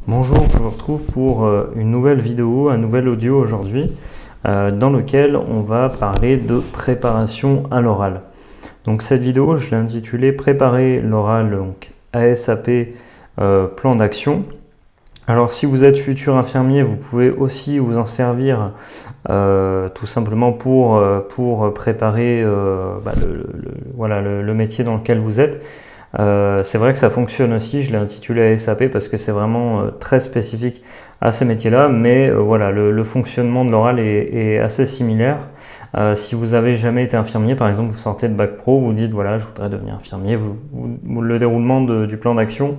Bonjour, je vous retrouve pour une nouvelle vidéo, un nouvel audio aujourd'hui dans lequel on va parler de préparation à l'oral. Donc cette vidéo, je l'ai intitulée Préparer l'oral, donc ASAP, plan d'action. Alors si vous êtes futur infirmier, vous pouvez aussi vous en servir tout simplement pour préparer le métier dans lequel vous êtes. C'est vrai que ça fonctionne aussi, je l'ai intitulé ASAP parce que c'est vraiment très spécifique à ces métiers-là, mais voilà, le fonctionnement de l'oral est assez similaire. Si vous avez jamais été infirmier, par exemple, vous sortez de bac pro, vous dites voilà, je voudrais devenir infirmier, le déroulement du plan d'action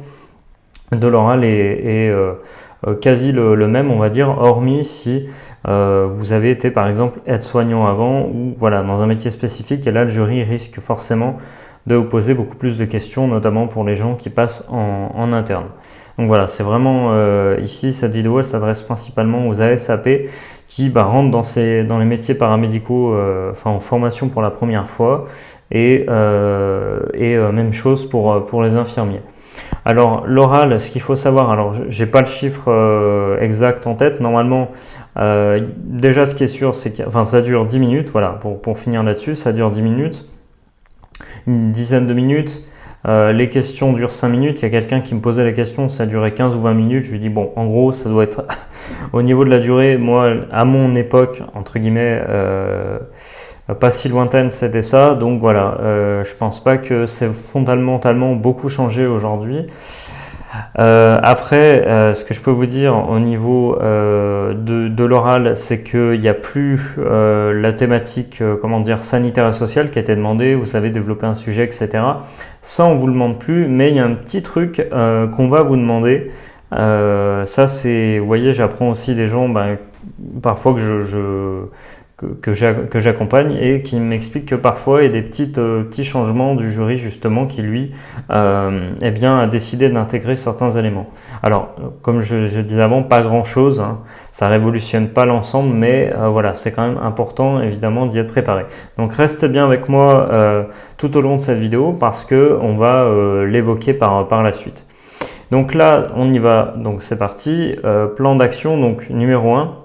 de l'oral est quasi le même, on va dire, hormis si vous avez été par exemple aide-soignant avant ou voilà, dans un métier spécifique, et là le jury risque forcément de vous poser beaucoup plus de questions, notamment pour les gens qui passent en interne. Donc voilà, c'est vraiment ici, cette vidéo, elle s'adresse principalement aux ASAP qui rentrent dans les métiers paramédicaux en formation pour la première fois, et même chose pour les infirmiers. Alors l'oral, ce qu'il faut savoir, alors j'ai pas le chiffre exact en tête, normalement déjà ce qui est sûr c'est que ça dure 10 minutes, voilà, pour finir là-dessus, ça dure 10 minutes, une dizaine de minutes, les questions durent 5 minutes, il y a quelqu'un qui me posait la question, ça durait 15 ou 20 minutes, je lui dis bon, en gros ça doit être au niveau de la durée, moi à mon époque, entre guillemets, pas si lointaine, c'était ça, donc voilà, je pense pas que c'est fondamentalement beaucoup changé aujourd'hui. Après, ce que je peux vous dire au niveau de l'oral, c'est qu'il n'y a plus la thématique sanitaire et sociale qui a été demandée, vous savez, développer un sujet, etc. Ça, on ne vous le demande plus, mais il y a un petit truc qu'on va vous demander. Ça, c'est, vous voyez, j'apprends aussi des gens parfois que j'accompagne et qui m'explique que parfois il y a des petits changements du jury justement qui lui a décidé d'intégrer certains éléments. Alors comme je disais avant, pas grand chose, hein, ça révolutionne pas l'ensemble, mais voilà, c'est quand même important évidemment d'y être préparé. Donc restez bien avec moi tout au long de cette vidéo parce que on va l'évoquer par la suite. Donc là on y va, donc c'est parti, plan d'action, donc numéro 1.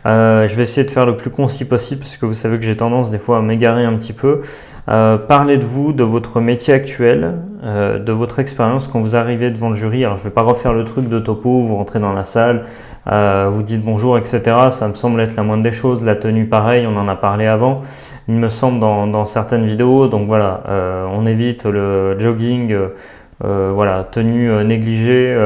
Je vais essayer de faire le plus concis possible parce que vous savez que j'ai tendance des fois à m'égarer un petit peu. Parlez de vous, de votre métier actuel, de votre expérience quand vous arrivez devant le jury. Alors je ne vais pas refaire le truc de topo, vous rentrez dans la salle, vous dites bonjour, etc. Ça me semble être la moindre des choses. La tenue pareil, on en a parlé avant, il me semble dans certaines vidéos. Donc voilà, on évite le jogging, tenue négligée.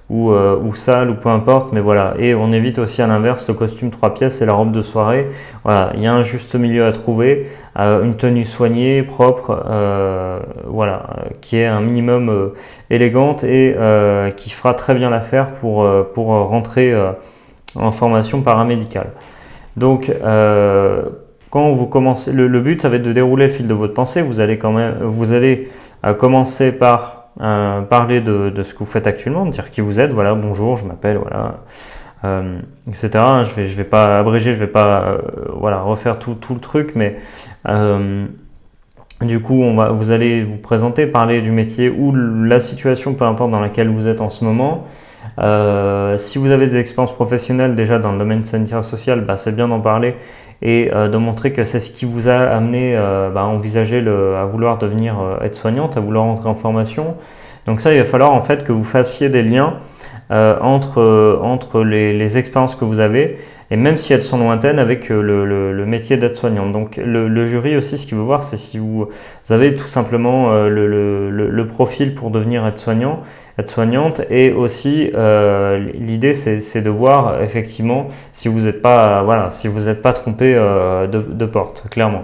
Ou sale ou peu importe, mais voilà, et on évite aussi à l'inverse le costume 3 pièces et la robe de soirée. Voilà, il y a un juste milieu à trouver, une tenue soignée, propre, qui est un minimum élégante et qui fera très bien l'affaire pour rentrer en formation paramédicale. Donc quand vous commencez, le but ça va être de dérouler le fil de votre pensée. Vous allez commencer par parler de ce que vous faites actuellement, dire qui vous êtes, voilà, bonjour, je m'appelle, voilà, etc. Je vais pas abréger, je vais pas refaire tout le truc, mais du coup, vous allez vous présenter, parler du métier ou la situation, peu importe dans laquelle vous êtes en ce moment. Si vous avez des expériences professionnelles déjà dans le domaine sanitaire et social, c'est bien d'en parler et de montrer que c'est ce qui vous a amené à envisager à vouloir devenir aide-soignante, à vouloir entrer en formation. Donc ça, il va falloir en fait que vous fassiez des liens entre les expériences que vous avez, et même si elles sont lointaines, avec le métier d'aide-soignante. Donc le jury aussi, ce qu'il veut voir, c'est si vous avez tout simplement le profil pour devenir aide-soignante, et aussi l'idée c'est de voir effectivement si vous n'êtes pas trompé de porte, clairement.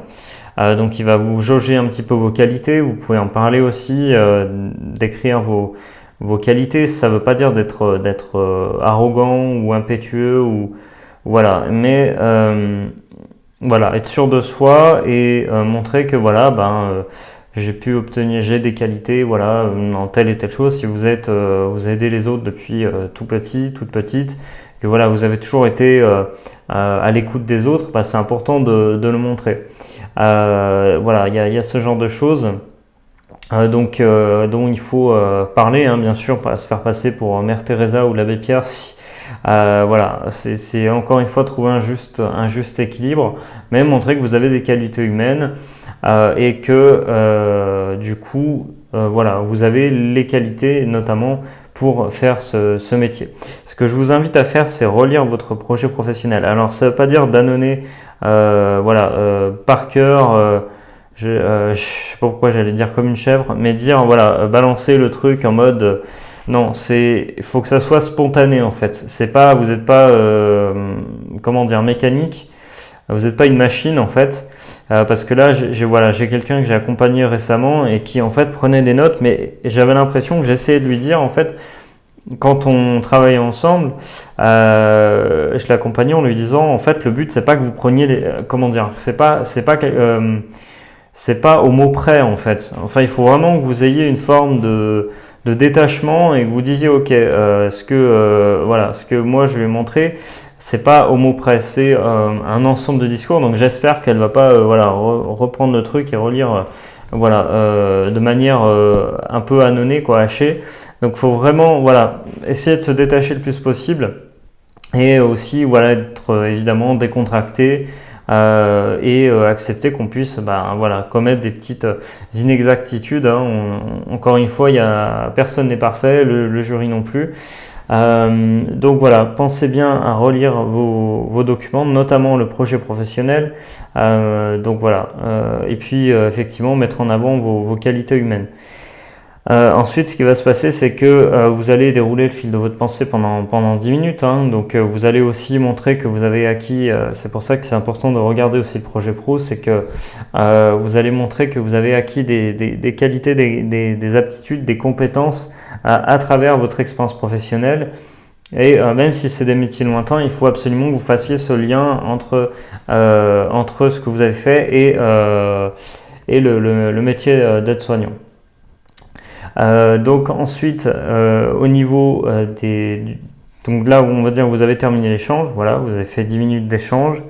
Donc il va vous jauger un petit peu vos qualités, vous pouvez en parler aussi, décrire vos qualités. Ça ne veut pas dire d'être arrogant ou impétueux, mais être sûr de soi et montrer que j'ai des qualités en telle et telle chose. Si vous aidez les autres depuis tout petit, toute petite, que vous avez toujours été à l'écoute des autres, c'est important de le montrer. Il y a ce genre de choses. dont il faut parler, hein, bien sûr, pas se faire passer pour Mère Teresa ou l'abbé Pierre. Voilà, c'est encore une fois trouver un juste équilibre, mais montrer que vous avez des qualités humaines et que du coup, voilà, vous avez les qualités notamment pour faire ce métier. Ce que je vous invite à faire, c'est relire votre projet professionnel. Alors, ça ne veut pas dire d'annoncer par cœur. Je sais pas pourquoi j'allais dire comme une chèvre, mais dire voilà, balancer le truc en mode non, il faut que ça soit spontané en fait. C'est pas, vous n'êtes pas comment dire mécanique, vous n'êtes pas une machine en fait. Parce que là, j'ai quelqu'un que j'ai accompagné récemment et qui en fait prenait des notes, mais j'avais l'impression que j'essayais de lui dire en fait. Quand on travaillait ensemble, je l'accompagnais en lui disant en fait le but c'est pas que vous preniez comment dire, c'est pas au mot près en fait. Enfin, il faut vraiment que vous ayez une forme de détachement et que vous disiez ok, ce que moi je lui ai montré, c'est pas au mot près, c'est un ensemble de discours. Donc j'espère qu'elle va pas reprendre le truc et relire de manière un peu annonnée, quoi, hachée. Donc il faut vraiment essayer de se détacher le plus possible et aussi être évidemment décontracté. Et accepter qu'on puisse commettre des petites inexactitudes, hein. Encore une fois, personne n'est parfait, le jury non plus. Donc voilà, pensez bien à relire vos documents, notamment le projet professionnel. Et puis effectivement mettre en avant vos qualités humaines. Ensuite, ce qui va se passer, c'est que vous allez dérouler le fil de votre pensée pendant 10 minutes. Hein. Donc, vous allez aussi montrer que vous avez acquis, c'est pour ça que c'est important de regarder aussi le projet pro, c'est que vous allez montrer que vous avez acquis des qualités, des aptitudes, des compétences à travers votre expérience professionnelle. Et même si c'est des métiers lointains, il faut absolument que vous fassiez ce lien entre ce que vous avez fait et le métier d'aide-soignant. Donc ensuite, au niveau donc là, on va dire vous avez terminé l'échange, voilà, vous avez fait 10 minutes d'échange.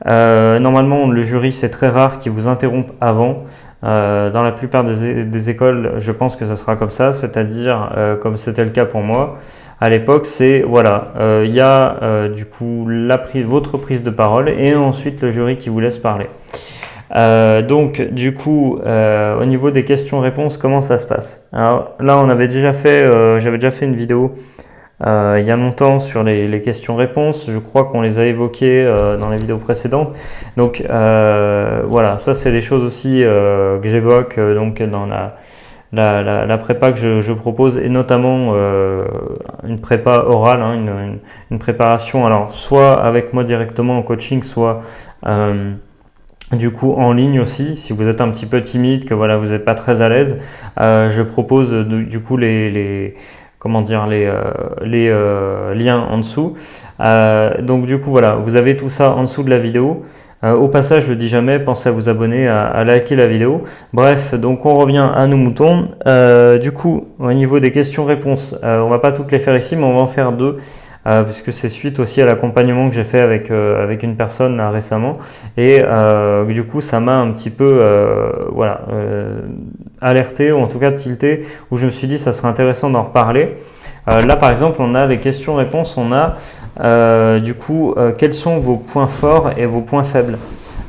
Normalement, le jury, c'est très rare qu'il vous interrompe avant. Dans la plupart des écoles, je pense que ça sera comme ça, c'est-à-dire comme c'était le cas pour moi. À l'époque, c'est il y a du coup votre prise de parole et ensuite le jury qui vous laisse parler. Donc du coup, au niveau des questions-réponses, comment ça se passe? Alors là, j'avais déjà fait une vidéo il y a longtemps sur les questions-réponses. Je crois qu'on les a évoquées dans les vidéos précédentes. Donc ça c'est des choses aussi que j'évoque donc dans la prépa que je propose, et notamment une prépa orale, hein, une préparation, alors soit avec moi directement en coaching, soit du coup en ligne aussi. Si vous êtes un petit peu timide, que vous n'êtes pas très à l'aise, je propose du coup les liens en dessous. Donc du coup vous avez tout ça en dessous de la vidéo. Au passage, je le dis jamais, pensez à vous abonner, à liker la vidéo. Bref, donc on revient à nos moutons. Du coup, au niveau des questions-réponses, on va pas toutes les faire ici, mais on va en faire deux. Puisque c'est suite aussi à l'accompagnement que j'ai fait avec une personne là, récemment, et du coup ça m'a un petit peu alerté, ou en tout cas tilté, où je me suis dit ça serait intéressant d'en reparler. Là par exemple on a les questions-réponses, on a du coup quels sont vos points forts et vos points faibles.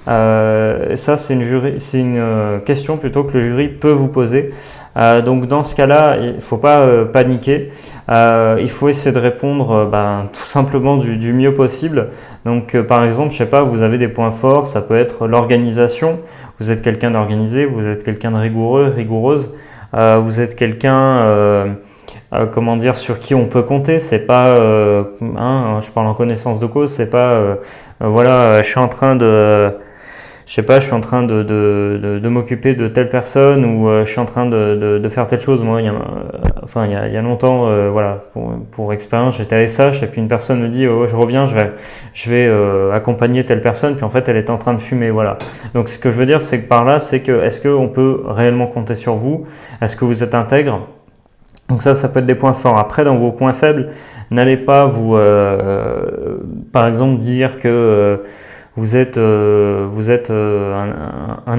Ça c'est une question plutôt que le jury peut vous poser. Donc dans ce cas-là, il ne faut pas paniquer. Il faut essayer de répondre tout simplement du mieux possible. Donc par exemple, je sais pas, vous avez des points forts, ça peut être l'organisation. Vous êtes quelqu'un d'organisé, vous êtes quelqu'un de rigoureuse. Vous êtes quelqu'un sur qui on peut compter. C'est pas je parle en connaissance de cause, c'est pas je suis en train de m'occuper de telle personne, ou je suis en train de faire telle chose. Moi, il y a longtemps, pour expérience, j'étais à SH et puis une personne me dit je reviens, je vais accompagner telle personne, puis en fait elle était en train de fumer, voilà. Donc ce que je veux dire, c'est que par là, c'est que est-ce qu'on peut réellement compter sur vous? Est-ce que vous êtes intègre? Donc ça peut être des points forts. Après, dans vos points faibles, n'allez pas vous, par exemple, dire que un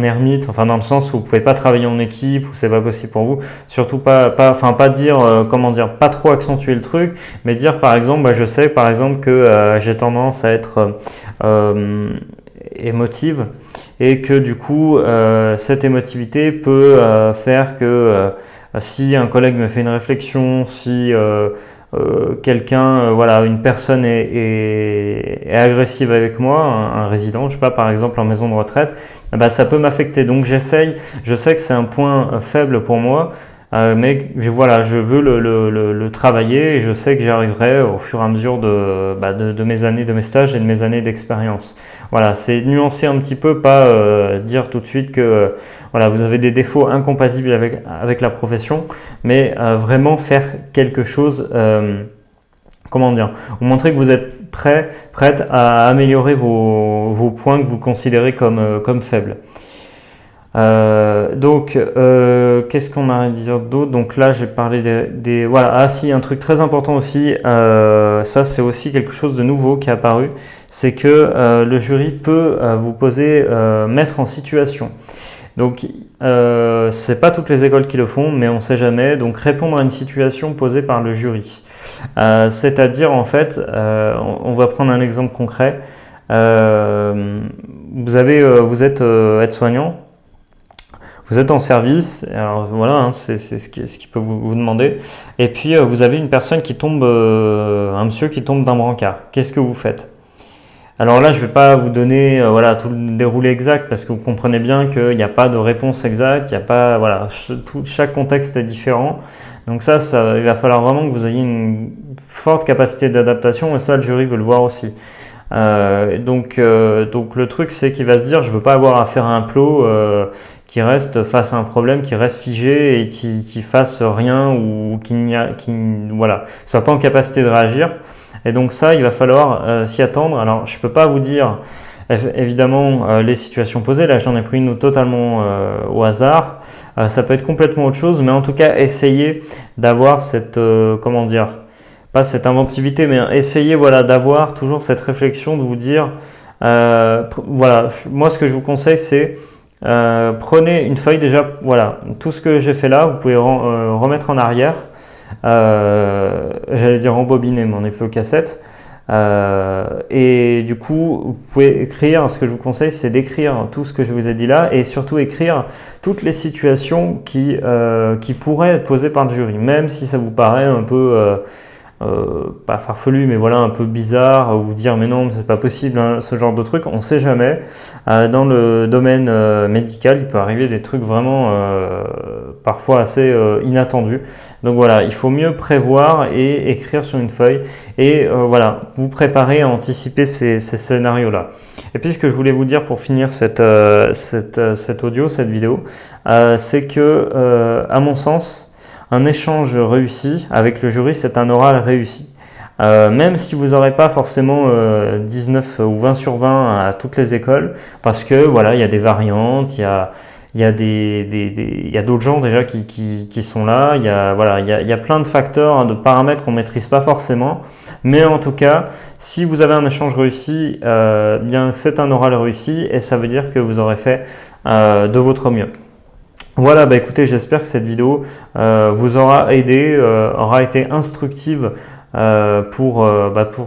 ermite, enfin dans le sens où vous pouvez pas travailler en équipe, où c'est pas possible pour vous. Surtout pas dire, comment dire, pas trop accentuer le truc, mais dire par exemple, je sais par exemple que j'ai tendance à être émotive et que du coup cette émotivité peut faire que si un collègue me fait une réflexion, si quelqu'un, voilà, une personne est agressive avec moi, un résident, je sais pas, par exemple en maison de retraite, bah, ça peut m'affecter. Donc je sais que c'est un point faible pour moi, mais voilà, je veux le travailler et je sais que j'y arriverai au fur et à mesure de mes années, de mes stages et de mes années d'expérience. Voilà, c'est nuancer un petit peu, pas dire tout de suite que voilà, vous avez des défauts incompatibles avec la profession, mais vraiment faire quelque chose, comment dire, vous montrer que vous êtes prête à améliorer vos points que vous considérez comme faibles. Qu'est-ce qu'on a à dire d'autre? Donc là, j'ai parlé voilà. Ah si, un truc très important aussi, ça c'est aussi quelque chose de nouveau qui est apparu, c'est que le jury peut vous mettre en situation. Donc, c'est pas toutes les écoles qui le font, mais on sait jamais. Donc, répondre à une situation posée par le jury. C'est-à-dire, en fait, on va prendre un exemple concret. Vous êtes aide-soignant. Vous êtes en service, alors voilà, hein, c'est ce qui peut vous demander. Et puis vous avez une personne qui tombe, un monsieur qui tombe d'un brancard. Qu'est-ce que vous faites? Alors là, je ne vais pas vous donner voilà, tout le déroulé exact parce que vous comprenez bien qu'il n'y a pas de réponse exacte, il n'y a pas, voilà, chaque contexte est différent. Donc ça, il va falloir vraiment que vous ayez une forte capacité d'adaptation et ça, le jury veut le voir aussi. Donc le truc, c'est qu'il va se dire, je ne veux pas avoir affaire à un plot qui reste face à un problème, qui reste figé et qui fasse rien ou qui voilà, soit pas en capacité de réagir. Et donc ça, il va falloir s'y attendre. Alors, je peux pas vous dire évidemment les situations posées. Là, j'en ai pris une totalement au hasard. Ça peut être complètement autre chose, mais en tout cas, essayez d'avoir cette, comment dire, pas cette inventivité, mais essayez voilà, d'avoir toujours cette réflexion de vous dire, voilà, moi ce que je vous conseille, c'est prenez une feuille déjà, voilà, tout ce que j'ai fait là, vous pouvez remettre en arrière, j'allais dire rembobiner, mais on n'est plus aux cassettes. Et du coup, vous pouvez écrire, ce que je vous conseille, c'est d'écrire tout ce que je vous ai dit là et surtout écrire toutes les situations qui pourraient être posées par le jury, même si ça vous paraît un peu pas farfelu, mais voilà, un peu bizarre, ou dire mais non, c'est pas possible, hein, ce genre de truc, on sait jamais. Dans le domaine médical, il peut arriver des trucs vraiment parfois assez inattendus. Donc voilà, il faut mieux prévoir et écrire sur une feuille et voilà, vous préparer à anticiper ces scénarios-là. Et puis ce que je voulais vous dire pour finir cet audio, cette vidéo, c'est que à mon sens, un échange réussi avec le jury, c'est un oral réussi. Même si vous n'aurez pas forcément 19 ou 20 sur 20 à toutes les écoles, parce que voilà, il y a des variantes, il y a d'autres gens déjà qui sont là, il y a plein de facteurs, hein, de paramètres qu'on ne maîtrise pas forcément. Mais en tout cas, si vous avez un échange réussi, bien c'est un oral réussi et ça veut dire que vous aurez fait de votre mieux. Voilà, bah écoutez, j'espère que cette vidéo vous aura aidé, aura été instructive pour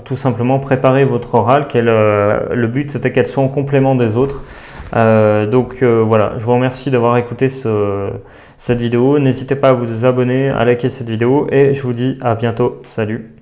tout simplement préparer votre oral. Le but, c'était qu'elle soit en complément des autres. Voilà, je vous remercie d'avoir écouté cette vidéo. N'hésitez pas à vous abonner, à liker cette vidéo et je vous dis à bientôt. Salut!